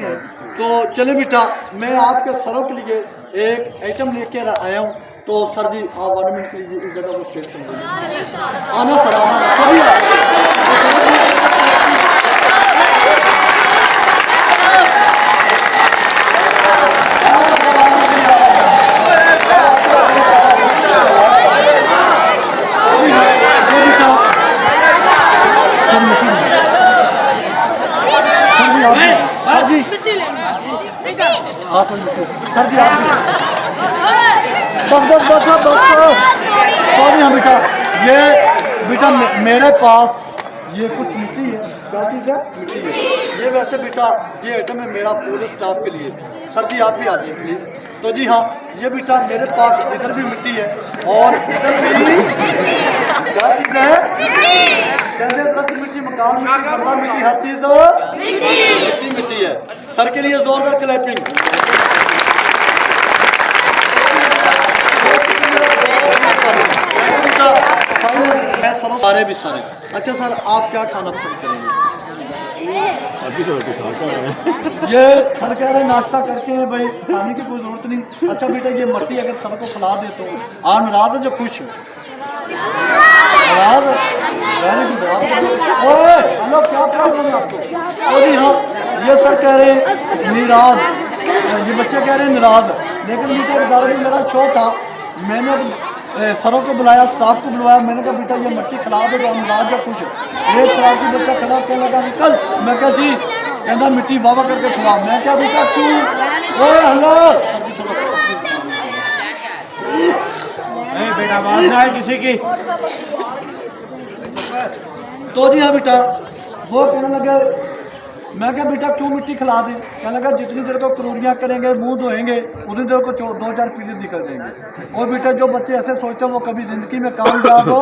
है। तो चले बेटा, मैं आपके सरों के लिए एक आइटम लेकर आया हूँ। तो सर जी आप 1 मिनट प्लीज इस जगह को स्ट्रेट कर आना सर, आना सभी सर जी आप बस सॉरी। हाँ बेटा, ये बेटा मेरे पास ये कुछ मिट्टी है। क्या चीज़ है? मिट्टी है। ये वैसे बेटा ये आइटम है मेरा पूरे स्टाफ के लिए। सर जी आप भी आ जाइए प्लीज़। तो जी हाँ, ये बेटा मेरे पास इधर भी मिट्टी है और इधर भी क्या चीज़ है? कहते दरख्त मिट्टी, मकान मिट्टी, बंदा मिट्टी, हर चीज़ मिट्टी है। सर के लिए जोरदार क्लैपिंग। मैं सरों सारे भी सारे। अच्छा सर आप क्या खाना पसंद करेंगे? अभी तो खाता है। ये सर कह रहे नाश्ता करके हैं भाई, खाने की कोई जरूरत नहीं। अच्छा बेटा ये मट्टी अगर सर को खिला दे तो आप नाराज है जो खुश है? नाराज हेलो क्या प्रॉब्लम है आपको? तो जी हाँ, ये सर कह रहे हैं निराज, ये बच्चे कह रहे हैं नाराज। लेकिन बेटा एक दारू में मेरा शो था, मैंने सरों को बुलाया, स्टाफ को बुलवाया, मैंने कहा बेटा ये मट्टी खिला दो तो हम राज खुश। एक शरारती बच्चा खड़ा कहने लगा अंकल, मैं क्या जी कहना मिट्टी बाबा करके खिला। मैं क्या बेटा तू हेलो बेटा आवाज ना आए किसी की। तो जी हाँ बेटा वो कहने लगा, मैं क्या बेटा क्यों मिट्टी खिला दे? कहने लगा जितनी देर को करोड़ियाँ करेंगे, मुंह धोएंगे, उतनी देर को 2-4 पीरियड निकल जाएंगे। और बेटा जो बच्चे ऐसे सोचते हैं वो कभी जिंदगी में कामयाब हो।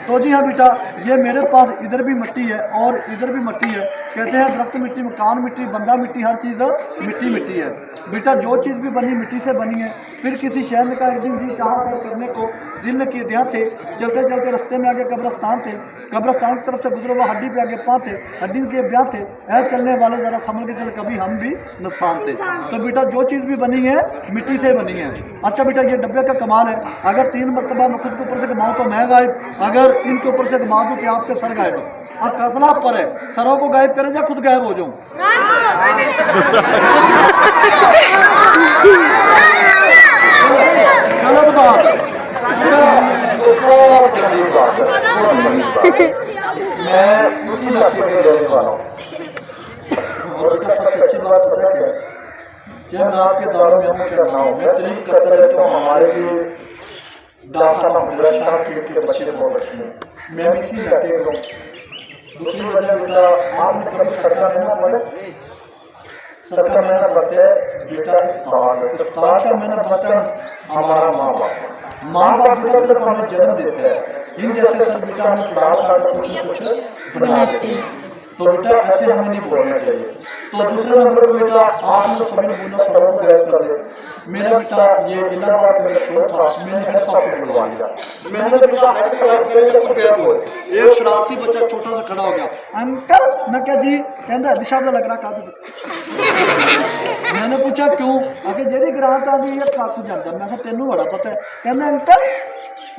तो जी हाँ बेटा ये मेरे पास इधर भी मिट्टी है और इधर भी मिट्टी है। कहते हैं दरख्त मिट्टी, मकान मिट्टी, बंदा मिट्टी, हर चीज़ मिट्टी है। बेटा जो चीज़ भी बनी मिट्टी से बनी है। फिर किसी शहर का एक दिन जी चाह सर करने को दिल ने किए ध्यान थे। चलते चलते रास्ते में आगे कब्रस्तान थे, कब्रस्तान की तरफ से गुजरो हुआ हड्डी पे आगे पाँ थे, हड्डी के ब्याह थे। ऐसे चलने वाले ज़रा समझ के चल कभी हम भी नुकसान थे। तो बेटा जो चीज़ भी बनी है मिट्टी से बनी है। अच्छा बेटा ये डब्बे का कमाल है, अगर 3 मरतबा मैं खुद के ऊपर से घुमाऊँ तो मैं गायब, अगर इनके ऊपर से घुमा दूँ कि आपके सर गायब। अब फैसला आप पर है, सरों को गायब करें या खुद गायब हो जाऊँ? गलत बात। मैं उसी इलाके में रहने वाला हूँ और बेटा सबसे अच्छी बात पता है क्या? जब मैं आपके दारों में हूँ चढ़ना हूँ, मैं तारीफ करता रहता हूँ हमारे लिए दासाना मदरसा के बच्चे बहुत अच्छे हैं। मैं भी इसी इलाके में हूँ। दूसरी वजह बेटा आपने कभी सरकार में ना पढ़े? सरकार में ना पढ़ते बेटा इफ्तार का मैंने पढ़ता हमारा माँ बाप बेटा सिर्फ हमें जन्म देते हैं। इन जैसे सर बेटा हमें पढ़ा कुछ बना देते हैं। तो बेटा ऐसे हमें नहीं बोलना चाहिए। तो दूसरे नंबर पर बेटा आपने सभी ने बोला सरों को गायब कर दे। मेरा बेटा ये इलाहाबाद में शो था, मैंने हेड साहब को बुलवा लिया। मैंने बेटा हेड साहब करे या कुछ गायब हो। एक शरारती बच्चा छोटा सा खड़ा हो गया, अंकल मैं क्या जी कहता दिशा तो लग रहा कहा। मैंने पूछा क्यों? आगे जेरी ग्राहक आ गई काकू जाता। मैं तेनू बड़ा पता है। कहना अंकल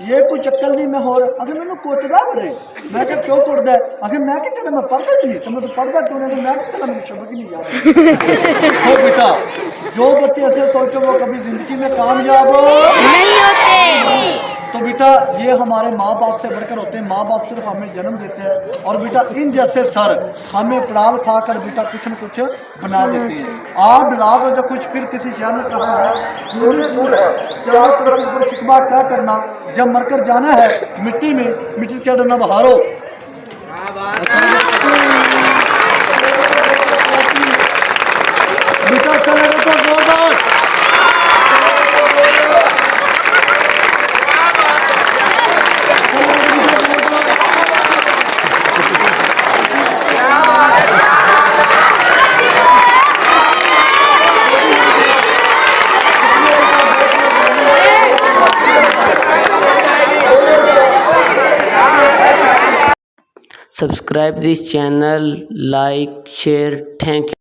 ये कोई चक्कर नहीं मैं हो रहा। अगर मैंने कोचदा बड़े, मैं क्या क्यों कुटदा है? अगर मैं क्या करा, मैं पढ़ता नहीं तो मैं तो पढ़ता क्यों नहीं? तो मैं क्या करा, मुझे सबक ही नहीं याद। तो बेटा जो बच्चे ऐसे सोचते वो कभी जिंदगी में कामयाब नहीं होते। तो बेटा ये हमारे माँ बाप से बढ़कर होते हैं। माँ बाप सिर्फ हमें जन्म देते हैं और बेटा इन जैसे सर हमें पड़ाल खा कर बेटा कुछ न कुछ बना देती हैं। आप डरा दो जो कुछ फिर किसी शहर ने कहा है शिकवा क्या करना, जब मरकर जाना है मिट्टी में, मिट्टी क्या डरना बहारो। बेटा चले तो जोरदार। Subscribe this channel, like, share, thank you.